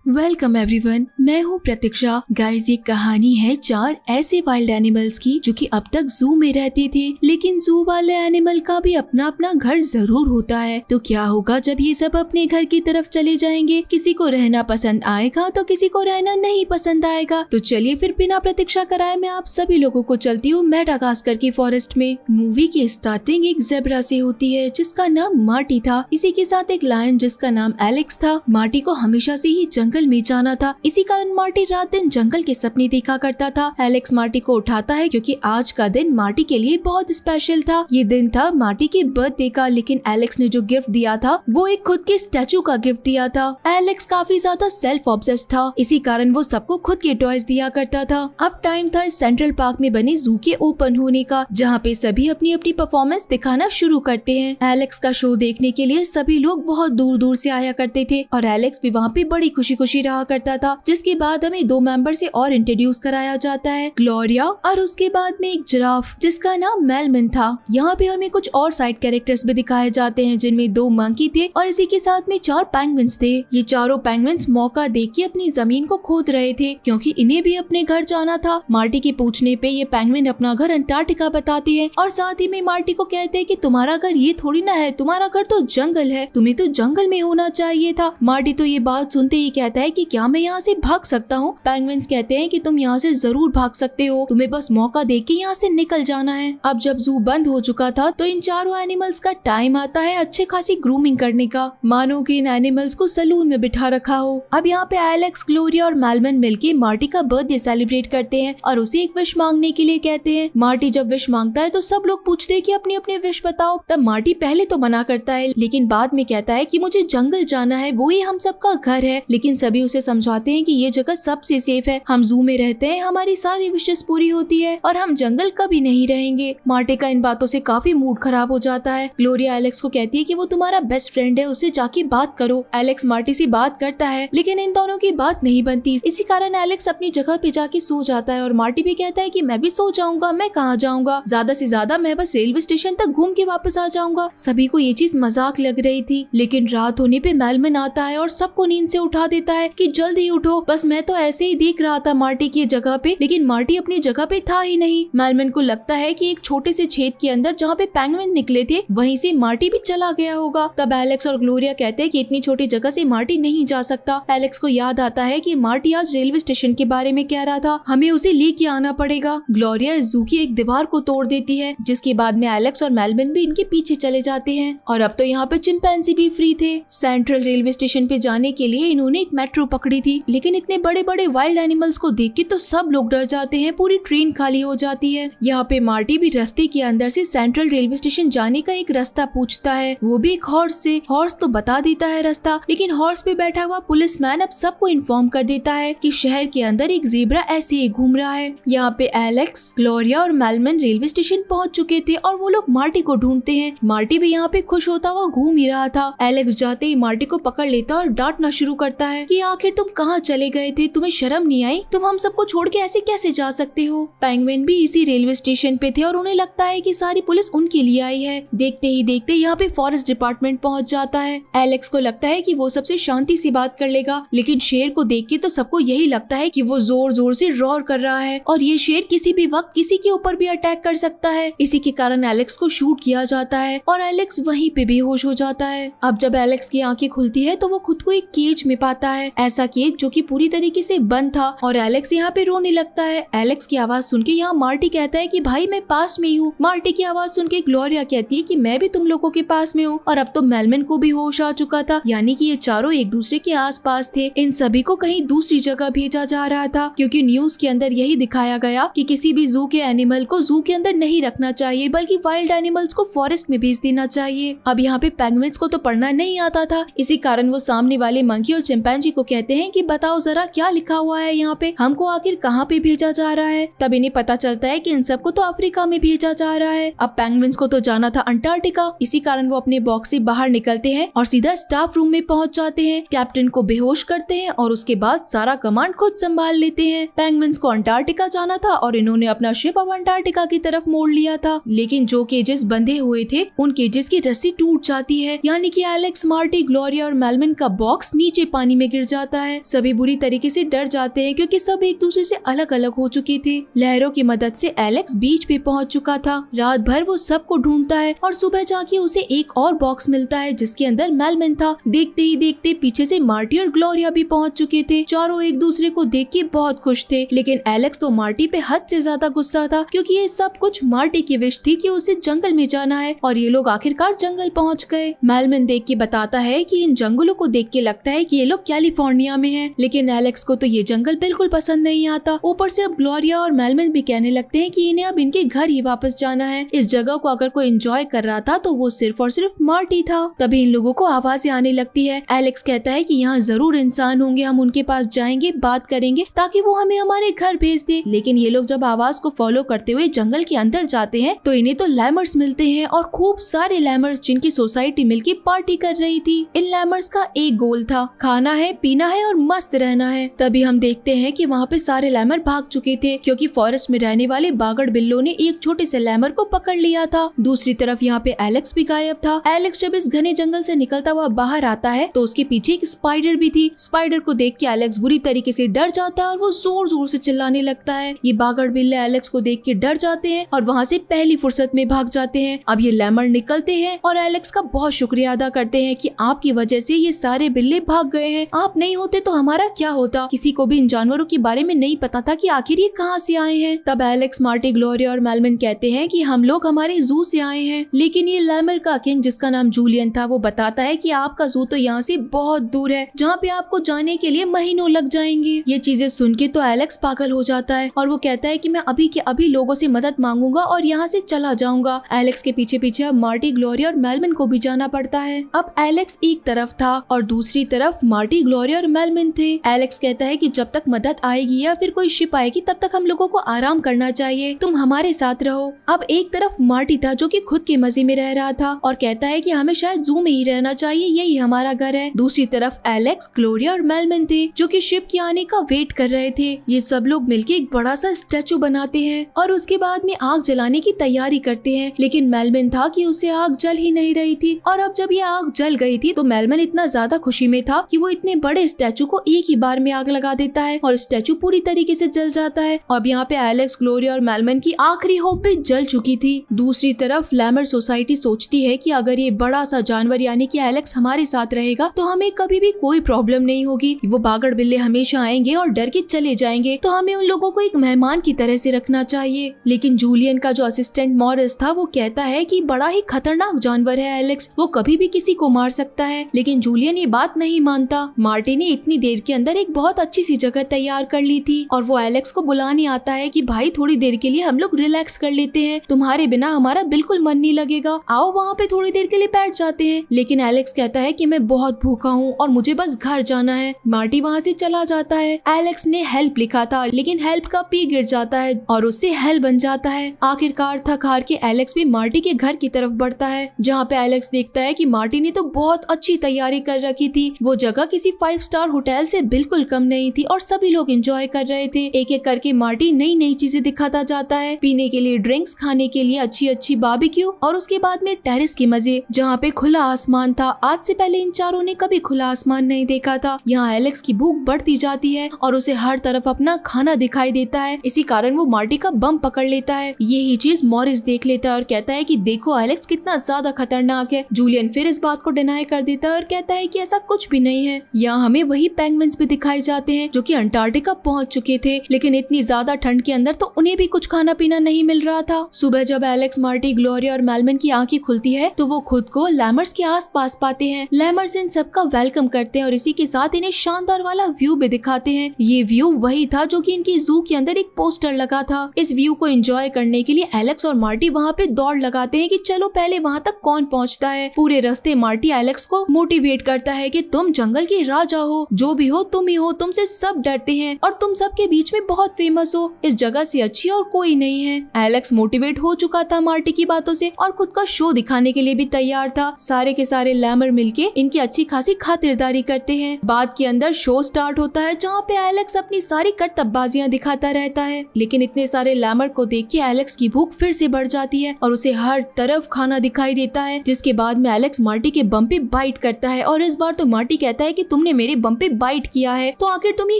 Welcome everyone, मैं हूँ प्रतीक्षा। Guys, ये कहानी है 4 ऐसे वाइल्ड एनिमल्स की जो कि अब तक जू में रहते थे, लेकिन जू वाले एनिमल का भी अपना अपना घर जरूर होता है। तो क्या होगा जब ये सब अपने घर की तरफ चले जाएंगे? किसी को रहना पसंद आएगा तो किसी को रहना नहीं पसंद आएगा। तो चलिए फिर बिना प्रतीक्षा कराए मैं आप सभी लोगों को चलती हूँ मेडागास्कर की फॉरेस्ट में। मूवी की स्टार्टिंग एक ज़ेब्रा से होती है जिसका नाम मार्टी था। इसी के साथ एक लायन जिसका नाम एलेक्स था। मार्टी को हमेशा से ही जंगल में जाना था, इसी कारण मार्टी रात दिन जंगल के सपने देखा करता था। एलेक्स मार्टी को उठाता है क्योंकि आज का दिन मार्टी के लिए बहुत स्पेशल था। ये दिन था मार्टी के बर्थडे का, लेकिन एलेक्स ने जो गिफ्ट दिया था वो एक खुद के स्टैचू का गिफ्ट दिया था। एलेक्स काफी ज्यादा सेल्फ ऑब्सेस्ड था, इसी कारण वो सबको खुद के टॉयज दिया करता था। अब टाइम था सेंट्रल पार्क में बने जू के ओपन होने का, जहाँ पे सभी अपनी अपनी परफॉर्मेंस दिखाना शुरू करते हैं। एलेक्स का शो देखने के लिए सभी लोग बहुत दूर दूर से आया करते थे और एलेक्स भी वहाँ पे बड़ी खुशी खुशी रहा करता था। जिसके बाद हमें 2 मेंबर से और इंट्रोड्यूस कराया जाता है, ग्लोरिया और उसके बाद में एक जिराफ जिसका नाम मेलविन था। यहाँ पे हमें कुछ और साइड कैरेक्टर्स भी दिखाए जाते हैं जिनमें 2 मंकी थे और इसी के साथ में 4 पेंगुइन्स थे। ये चारों पेंगुइन्स मौका देख के अपनी जमीन को खोद रहे थे क्योंकि इन्हें भी अपने घर जाना था। मार्टी के पूछने पे ये पेंगुइन अपना घर अंटार्कटिका बताते हैं और साथ ही में मार्टी को कहते हैं कि तुम्हारा घर ये थोड़ी ना है, तुम्हारा घर तो जंगल है, तुम्हें तो जंगल में होना चाहिए था। मार्टी तो ये बात सुनते ही कहता है कि क्या मैं यहाँ से भाग सकता हूँ? पेंगुइन्स कहते हैं कि तुम यहाँ से जरूर भाग सकते हो, तुम्हें बस मौका देख के यहाँ से निकल जाना है। अब जब जू बंद हो चुका था तो इन चारों एनिमल्स का टाइम आता है अच्छे खासी ग्रूमिंग करने का, मानो कि इन एनिमल्स को सलून में बिठा रखा हो। अब यहाँ पे एलेक्स, ग्लोरिया और मेलविन मिलके मार्टी का बर्थडे सेलिब्रेट करते हैं और उसे एक विश मांगने के लिए कहते हैं। मार्टी जब विश मांगता है तो सब लोग पूछते हैं कि अपनी अपनी विश बताओ। तब मार्टी पहले तो मना करता है, लेकिन बाद में कहता है कि मुझे जंगल जाना है, वो ही हम सबका घर है। लेकिन सभी उसे समझाते हैं कि ये जगह सबसे सेफ है, हम जू में रहते हैं, हमारी सारी विशेस पूरी होती है और हम जंगल कभी नहीं रहेंगे। मार्टी का इन बातों से काफी मूड खराब हो जाता है। ग्लोरिया एलेक्स को कहती है कि वो तुम्हारा बेस्ट फ्रेंड है, उससे जाके बात करो। एलेक्स मार्टी से बात करता है लेकिन इन दोनों की बात नहीं बनती, इसी कारण एलेक्स अपनी जगह पे जाके सो जाता है और मार्टी भी कहता है कि मैं भी सो जाऊंगा, मैं कहाँ जाऊंगा, ज्यादा से ज्यादा मैं बस रेलवे स्टेशन तक घूम के वापस आ जाऊंगा। सभी को ये चीज मजाक लग रही थी, लेकिन रात होने पे मेलविन आता है और सबको नींद से उठा देता है कि जल्दी उठो, बस मैं तो ऐसे ही देख रहा था मार्टी की जगह पे, लेकिन मार्टी अपनी जगह पे था ही नहीं। मेलविन को लगता है कि एक छोटे से छेद के अंदर जहाँ पे पेंगुइन निकले थे वहीं से मार्टी भी चला गया होगा। तब एलेक्स और ग्लोरिया कहते हैं कि इतनी छोटी जगह से मार्टी नहीं जा सकता। एलेक्स को याद आता है कि मार्टी आज रेलवे स्टेशन के बारे में कह रहा था, हमें उसे लेके आना पड़ेगा। ग्लोरिया जू की एक दीवार को तोड़ देती है, जिसके बाद में एलेक्स और मेलविन भी इनके पीछे चले जाते हैं और अब तो यहाँ पे चिंपैंजी भी फ्री थे। सेंट्रल रेलवे स्टेशन पे जाने के लिए इन्होंने एक मेट्रो पकड़ी थी, लेकिन इतने बड़े बड़े वाइल्ड एनिमल्स को देख के तो सब लोग डर जाते हैं, पूरी ट्रेन खाली हो जाती है। यहाँ पे मार्टी भी रास्ते के अंदर से सेंट्रल रेलवे स्टेशन जाने का एक रास्ता पूछता है, वो भी एक हॉर्स से। हॉर्स तो बता देता है रास्ता, लेकिन हॉर्स पे बैठा हुआ पुलिसमैन अब सबको इन्फॉर्म कर देता है कि शहर के अंदर एक ज़ेब्रा ऐसे ही घूम रहा है। यहाँ पे एलेक्स, ग्लोरिया और मेलविन रेलवे स्टेशन पहुँच चुके थे और वो लोग मार्टी को ढूंढते हैं। मार्टी भी यहाँ पे खुश होता हुआ घूम ही रहा था। एलेक्स जाते ही मार्टी को पकड़ लेता और डांटना शुरू करता है कि आखिर तुम कहाँ चले गए थे, तुम्हें शर्म नहीं आई, तुम हम सबको छोड़ के ऐसे कैसे जा सकते हो? पेंगुइन भी इसी रेलवे स्टेशन पे थे और उन्हें लगता है कि सारी पुलिस उनके लिए आई है। देखते ही देखते यहाँ पे फॉरेस्ट डिपार्टमेंट पहुँच जाता है। एलेक्स को लगता है कि वो सबसे शांति से बात कर लेगा, लेकिन शेर को देख के तो सबको यही लगता है कि वो जोर जोर से रोर कर रहा है और ये शेर किसी भी वक्त किसी के ऊपर भी अटैक कर सकता है। इसी के कारण एलेक्स को शूट किया जाता है और एलेक्स वहीं पे बेहोश हो जाता है। अब जब एलेक्स की आंखें खुलती है तो वो खुद को एक केज में पाता है, ऐसा केज जो कि पूरी तरीके से बंद था और एलेक्स यहाँ पे रोने लगता है। एलेक्स की आवाज सुन के यहाँ मार्टी कहता है कि भाई मैं पास में ही हूँ। मार्टी की आवाज सुन के ग्लोरिया कहती है कि मैं भी तुम लोगों के पास में हूँ और अब तो मेलविन को भी होश आ चुका था, यानी कि ये चारों एक दूसरे के आसपास थे। इन सभी को कहीं दूसरी जगह भेजा जा रहा था क्योंकि न्यूज के अंदर यही दिखाया गया कि किसी भी जू के एनिमल को जू के अंदर नहीं रखना चाहिए, बल्कि वाइल्ड एनिमल्स को फॉरेस्ट में भेज देना चाहिए। अब यहाँ पे पेंगुइन्स को तो पढ़ना नहीं आता था, इसी कारण वो सामने वाले मंकी और चिंपैंजी को कहते हैं कि बताओ जरा क्या लिखा हुआ है यहाँ पे, हमको आखिर कहाँ पे भेजा जा रहा है। तब इन्हें पता चलता है कि इन सबको तो अफ्रीका में भेजा जा रहा है। अब पेंगुइन्स को तो जाना था अंटार्कटिका, इसी कारण वो अपने बॉक्स से बाहर निकलते हैं और सीधा स्टाफ रूम में पहुँच जाते हैं। कैप्टन को बेहोश करते हैं और उसके बाद सारा कमांड खुद संभाल लेते हैं। पेंगुइन्स को अंटार्कटिका जाना था और इन्होंने अपना शिप अब अंटार्कटिका की तरफ मोड़ लिया था, लेकिन जो केजेस बंधे हुए थे उन केजेस की रस्सी टूट जाती है, यानी कि एलेक्स, मार्टी, ग्लोरिया और मेलविन का बॉक्स नीचे पानी में गिर जाता है। सभी बुरी तरीके से डर जाते हैं क्योंकि सब एक दूसरे से अलग अलग हो चुके थे। लहरों की मदद से एलेक्स बीच पे पहुंच चुका था। रात भर वो सबको ढूंढता है और सुबह जाके उसे एक और बॉक्स मिलता है जिसके अंदर मेलविन था। देखते ही देखते पीछे से मार्टी और ग्लोरिया भी पहुंच चुके थे। चारों एक दूसरे को देख के बहुत खुश थे, लेकिन एलेक्स तो मार्टी पे हद से ज्यादा गुस्सा था क्योंकि ये सब कुछ मार्टी की विश थी कि उसे जंगल में जाना है और ये लोग आखिरकार जंगल पहुंच गए। मेलविन देख के बताता है कि इन जंगलों को देख के लगता है कि ये लोग कैलिफोर्निया में हैं, लेकिन एलेक्स को तो ये जंगल बिल्कुल पसंद नहीं आता। ऊपर से अब ग्लोरिया और मेलविन भी कहने लगते हैं कि इन्हें अब इनके घर ही वापस जाना है। इस जगह को अगर कोई एंजॉय कर रहा था तो वो सिर्फ और सिर्फ मार्टी था। तभी इन लोगों को आवाजें आने लगती है। एलेक्स कहता है कि यहाँ जरूर इंसान होंगे, हम उनके पास जाएंगे, बात करेंगे ताकि वो हमें हमारे घर भेज दे। लेकिन ये लोग जब आवाज को फॉलो करते हुए जंगल के अंदर जाते हैं तो इन्हें तो लैमर्स मिलते हैं और खूब सारे लैमर्स जिनकी सोसाइटी मिलकर पार्टी कर रही थी। इन लैमर्स का एक गोल था, खाना है, पीना है और मस्त रहना है। तभी हम देखते हैं कि वहाँ पे सारे लैमर भाग चुके थे क्योंकि फॉरेस्ट में रहने वाले बागड़ बिल्लों ने एक छोटे से लैमर को पकड़ लिया था। दूसरी तरफ यहाँ पे एलेक्स भी गायब था। एलेक्स जब इस घने जंगल से निकलता हुआ बाहर आता है तो उसके पीछे एक स्पाइडर भी थी। स्पाइडर को देख के एलेक्स बुरी तरीके से डर जाता है और वो जोर जोर से चिल्लाने लगता है। ये बागड़ बिल्ले एलेक्स को देख के डर जाते हैं और वहाँ से पहली फुर्सत में भाग जाते हैं। अब ये लैमर निकलते हैं और एलेक्स का बहुत शुक्रिया अदा करते हैं कि आपकी वजह से ये सारे बिल्ले भाग गए हैं, आप नहीं होते तो हमारा क्या होता। किसी को भी इन जानवरों के बारे में नहीं पता था कि आखिर ये कहाँ से आए हैं। तब एलेक्स, मार्टी, ग्लोरिया और मेलविन कहते हैं कि हम लोग हमारे जू से आए हैं, लेकिन ये लैमर का किंग जिसका नाम जूलियन था वो बताता है कि आपका जू तो यहाँ से बहुत दूर है, जहाँ पे आपको जाने के लिए महीनों लग जाएंगे। ये चीजें सुन के तो एलेक्स पागल हो जाता है और वो कहता है कि मैं अभी के अभी लोगों से मदद मांगूंगा और यहाँ से चला जाऊंगा। एलेक्स के पीछे पीछे अब मार्टी, ग्लोरिया और मेलविन को भी जाना पड़ता है। अब एलेक्स एक तरफ था और दूसरी तरफ मार्टी, ग्लोरिया और मेलविन थे। एलेक्स कहता है कि जब तक मदद आएगी या फिर कोई शिप आएगी तब तक हम लोगों को आराम करना चाहिए, तुम हमारे साथ रहो। अब एक तरफ मार्टी था जो कि खुद के मजे में रह रहा था और कहता है कि हमें शायद जू में ही रहना चाहिए, यही हमारा घर है। दूसरी तरफ एलेक्स, ग्लोरिया और मेलविन थे जो कि शिप के आने का वेट कर रहे थे। ये सब लोग मिलके एक बड़ा सा स्टैचू बनाते हैं और उसके बाद में आग जलाने की तैयारी करते हैं, लेकिन मेलविन था कि उसे आग जल ही नहीं रही थी। और अब जब ये आग जल गई थी तो मेलविन इतना ज्यादा खुशी में था कि वो इतने बड़े स्टैचू को एक ही बार में आग लगा देता है और स्टैचू पूरी तरीके से जल जाता है। अब यहाँ पे एलेक्स, ग्लोरिया और मेलविन की आखिरी होप भी जल चुकी थी। दूसरी तरफ लैमर सोसाइटी सोचती है कि अगर ये बड़ा सा जानवर यानी कि एलेक्स हमारे साथ रहेगा तो हमें कभी भी कोई प्रॉब्लम नहीं होगी। वो बागड़ बिल्ले हमेशा आएंगे और डर के चले जाएंगे, तो हमें उन लोगों को एक मेहमान की तरह से रखना चाहिए। लेकिन जूलियन का जो असिस्टेंट मॉरिस था वो कहता है कि बड़ा ही खतरनाक जानवर है एलेक्स, वो कभी भी किसी को मार सकता है। लेकिन जूलियन ये बात नहीं मानता। मार्टी ने इतनी देर के अंदर एक बहुत अच्छी सी जगह तैयार कर ली थी और वो एलेक्स को बुलाने आता है कि भाई थोड़ी देर के लिए हम लोग रिलैक्स कर लेते हैं, तुम्हारे बिना हमारा बिल्कुल मन नहीं लगेगा, आओ वहाँ पे थोड़ी देर के लिए बैठ जाते हैं। लेकिन एलेक्स कहता है कि मैं बहुत भूखा हूँ और मुझे बस घर जाना है। मार्टी वहाँ से चला जाता है। एलेक्स ने हेल्प लिखा था लेकिन हेल्प का पी गिर जाता है और उससे हेल बन जाता है। आखिरकार थक हार के एलेक्स भी मार्टी के घर की तरफ बढ़ता है, जहाँ पे एलेक्स देखता है कि मार्टी ने तो बहुत अच्छी तैयारी कर रखी थी। वो जगह किसी 5 स्टार होटल से बिल्कुल कम नहीं थी और सभी लोग एंजॉय कर रहे थे। एक एक करके मार्टी नई नई चीजें दिखाता जाता है, पीने के लिए ड्रिंक्स, खाने के लिए अच्छी अच्छी बारबेक्यू और उसके बाद में टेरेस के मजे जहाँ पे खुला आसमान था। आज से पहले इन चारों ने कभी खुला आसमान नहीं देखा था। यहाँ एलेक्स की भूख बढ़ती जाती है और उसे हर तरफ अपना खाना दिखाई देता है। इसी कारण वो मार्टी का बम पकड़ लेता है। यही चीज मॉरिस देख लेता है और कहता है कि देखो एलेक्स कितना ज्यादा खतरनाक है। जूलियन फिर इस बात को डिनाई कर देता है और कहता है कि ऐसा कुछ भी नहीं है। यहाँ हमें वही पेंगुइन्स भी दिखाए जाते हैं जो कि अंटार्कटिका पहुंच चुके थे, लेकिन इतनी ज्यादा ठंड के अंदर तो उन्हें भी कुछ खाना पीना नहीं मिल रहा था। सुबह जब एलेक्स, मार्टी, ग्लोरिया और मेलविन की आंखें खुलती है तो वो खुद को लैमर्स के आस पास पाते हैं। लैमर्स इन सबका वेलकम करते हैं और इसी के साथ इन्हें शानदार वाला व्यू भी दिखाते हैं। ये व्यू वही था जो कि इनकी जू के अंदर एक पोस्टर लगा था। इस व्यू को एंजॉय करने के लिए एलेक्स और मार्टी वहाँ पे दौड़ लगाते हैं कि चलो पहले वहाँ तक कौन पहुँचता है। पूरे रास्ते मार्टी एलेक्स को मोटिवेट करता है कि तुम जंगल के राजा हो, जो भी हो तुम ही हो, तुमसे सब डरते हैं और तुम सबके बीच में बहुत फेमस हो, इस जगह से अच्छी और कोई नहीं है। एलेक्स मोटिवेट हो चुका था मार्टी की बातों से और खुद का शो दिखाने के लिए भी तैयार था। सारे के सारे लैमर मिलके इनकी अच्छी खासी खातिरदारी करते हैं। बाद के अंदर शो स्टार्ट होता है जहाँ पे एलेक्स अपनी सारी करतब्बाजियां दिखाता रहता है, लेकिन इतने सारे लैमर को देख के एलेक्स की भूख फिर से बढ़ जाती है और उसे हर तरफ खाना दिखाई देता है। जिसके बाद में एलेक्स मार्टी के बम पे बाइट करता है और इस बार तो मार्टी कहता है कि तुम तुमने मेरे बम पे बाइट किया है, तो आखिर तुम ये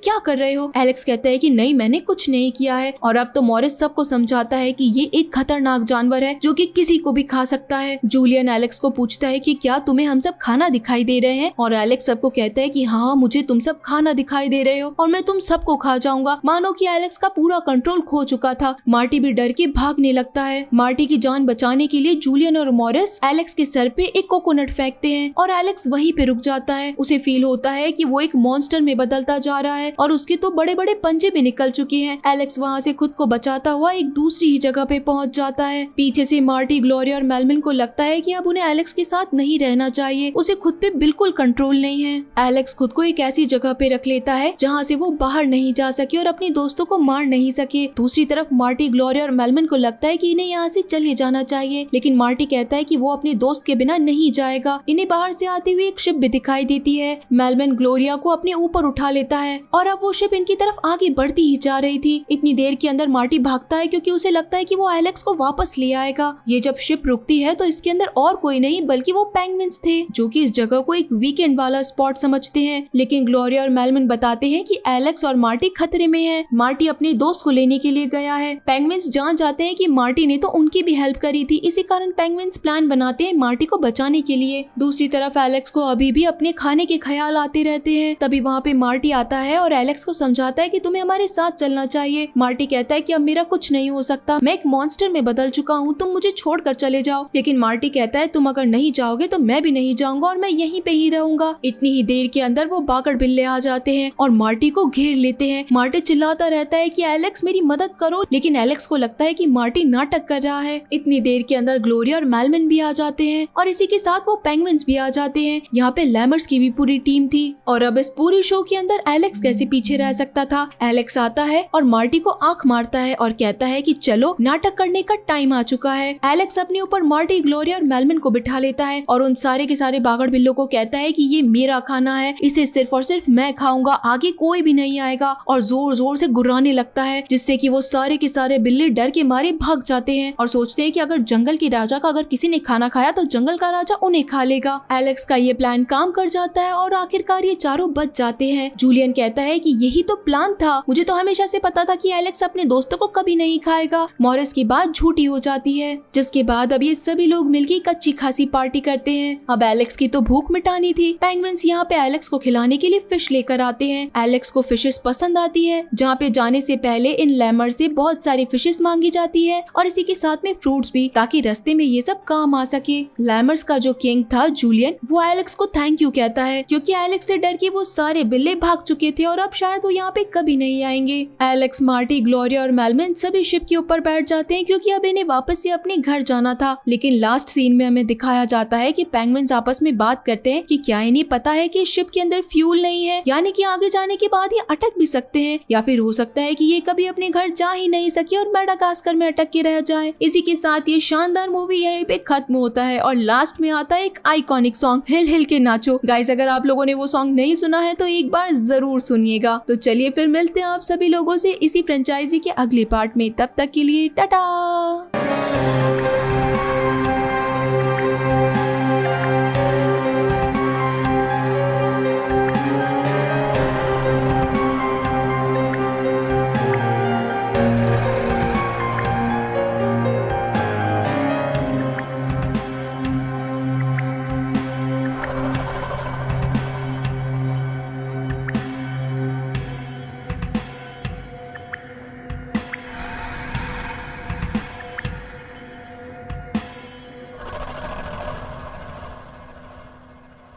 क्या कर रहे हो। एलेक्स कहता है कि नहीं, मैंने कुछ नहीं किया है। और अब तो मॉरिस सबको समझाता है कि ये एक खतरनाक जानवर है जो कि किसी को भी खा सकता है। जूलियन एलेक्स को पूछता है कि क्या तुम्हें हम सब खाना दिखाई दे रहे हैं, और एलेक्स सबको कहता है कि हाँ, मुझे तुम सब खाना दिखाई दे रहे हो और मैं तुम सबको खा जाऊंगा। मानो कि एलेक्स का पूरा कंट्रोल खो चुका था। मार्टी भी डर के भागने लगता है। मार्टी की जान बचाने के लिए जूलियन और मॉरिस एलेक्स के सर पे एक कोकोनट फेंकते हैं और एलेक्स वहीं पे रुक जाता है। उसे फील होता है कि वो एक मॉन्स्टर में बदलता जा रहा है और उसके तो बड़े बड़े पंजे भी निकल चुके हैं। एलेक्स वहाँ से खुद को बचाता हुआ एक दूसरी ही जगह पे पहुँच जाता है। पीछे से मार्टी, ग्लोरिया और मेलविन को लगता है कि अब उन्हें एलेक्स के साथ नहीं रहना चाहिए। उसे खुद पे बिल्कुल कंट्रोल नहीं है। एलेक्स खुद को एक ऐसी जगह पे रख लेता है जहाँ से वो बाहर नहीं जा सके और अपने दोस्तों को मार नहीं सके। दूसरी तरफ मार्टी, ग्लोरिया और मेलविन को लगता है कि इन्हें यहाँ से चले जाना चाहिए, लेकिन मार्टी कहता है कि वो अपने दोस्त के बिना नहीं जाएगा। इन्हें बाहर से आती हुई एक शिप भी दिखाई देती है। मेलविन ग्लोरिया को अपने ऊपर उठा लेता है और अब वो शिप इनकी तरफ आगे बढ़ती ही जा रही थी। इतनी देर के अंदर मार्टी भागता है क्योंकि उसे लगता है कि वो एलेक्स को वापस ले आएगा। ये जब शिप रुकती है तो इसके अंदर और कोई नहीं बल्कि वो पेंगुइन्स थे जो कि इस जगह को एक वीकेंड वाला स्पॉट समझते हैं। लेकिन ग्लोरिया और मेलविन बताते हैं कि एलेक्स और मार्टी खतरे में है। मार्टी अपने दोस्त को लेने के लिए गया है। पेंगुइन्स जान जाते हैं कि मार्टी ने तो उनकी भी हेल्प करी थी, इसी कारण पेंगुइन्स प्लान बनाते हैं मार्टी को बचाने के लिए। दूसरी तरफ एलेक्स को अभी भी अपने खाने के ख्याल आते रहते हैं। तभी वहाँ पे मार्टी आता है और एलेक्स को समझाता है कि तुम्हें हमारे साथ चलना चाहिए। मार्टी कहता है कि अब मेरा कुछ नहीं हो सकता, मैं एक मॉन्स्टर में बदल चुका हूँ, तुम मुझे छोड़कर चले जाओ। लेकिन मार्टी कहता है तुम अगर नहीं जाओगे तो मैं भी नहीं जाऊंगा और मैं यहीं पे ही रहूंगा। इतनी ही देर के अंदर वो बागड़ बिल्ले आ जाते हैं और मार्टी को घेर लेते हैं। मार्टी चिल्लाता रहता है कि एलेक्स मेरी मदद करो, लेकिन एलेक्स को लगता है कि मार्टी नाटक कर रहा है। इतनी देर के अंदर ग्लोरिया और मेलविन भी आ जाते हैं और इसी के साथ वो पेंगुइन्स भी आ जाते हैं। यहाँ पे लैमर्स की भी पूरी टीम थी और अब इस पूरी शो के अंदर एलेक्स कैसे पीछे रह सकता था। एलेक्स आता है और मार्टी को आंख मारता है और कहता है कि चलो, नाटक करने का टाइम आ चुका है। एलेक्स अपने ऊपर मार्टी, ग्लोरिया और मेलविन को बिठा लेता है और उन सारे के सारे बागड़ बिल्लों को कहता है कि ये मेरा खाना है, इसे सिर्फ और सिर्फ मैं खाऊंगा, आगे कोई भी नहीं आएगा। और जोर जोर से गुर्राने लगता है जिससे कि वो सारे के सारे बिल्ले डर के मारे भाग जाते हैं और सोचते हैं कि अगर जंगल के राजा का अगर किसी ने खाना खाया तो जंगल का राजा उन्हें खा लेगा। एलेक्स का ये प्लान काम कर जाता है और आखिरकार ये चारों बच जाते हैं। जूलियन कहता है कि यही तो प्लान था, मुझे तो हमेशा से पता था कि एलेक्स अपने दोस्तों को कभी नहीं खाएगा। मॉरिस की बात झूठी हो जाती है, जिसके बाद अब ये सभी लोग मिलकर एक अच्छी खासी पार्टी करते हैं। अब एलेक्स की तो भूख मिटानी थी। पेंगुइन्स यहाँ पे एलेक्स को खिलाने के लिए फिश लेकर आते हैं। एलेक्स को फिशेस पसंद आती है। जहाँ पे जाने से पहले इन लैमर से बहुत सारी फिशेस मांगी जाती है और इसी के साथ में फ्रूट्स भी, ताकि रास्ते में ये सब काम आ सके। लैमर्स का जो किंग था जूलियन, वो एलेक्स को थैंक यू कहता है क्योंकि एलेक्स से डर के वो सारे बिल्ले भाग चुके थे और अब शायद वो यहाँ पे कभी नहीं आएंगे। एलेक्स, मार्टी, ग्लोरिया और मेलविन सभी शिप के ऊपर बैठ जाते हैं क्योंकि अब इन्हें वापस से अपने घर जाना था। लेकिन लास्ट सीन में हमें दिखाया जाता है कि पेंगुइन्स आपस में बात करते हैं कि क्या इन्हें पता है कि शिप के अंदर फ्यूल नहीं है, यानी कि आगे जाने के बाद ये अटक भी सकते हैं, या फिर हो सकता है कि ये कभी अपने घर जा ही नहीं सके और मेडागास्कर में अटक के रह जाए। इसी के साथ ये शानदार मूवी यहीं पे खत्म होता है और लास्ट में आता है एक आइकॉनिक सॉन्ग, हिल हिल के नाचो। गाइस, अगर आप लोगों ने वो सॉन्ग नहीं सुना है तो एक बार जरूर सुनिएगा। तो चलिए फिर मिलते हैं आप सभी लोगों से इसी फ्रेंचाइजी के अगले पार्ट में। तब तक के लिए टाटा।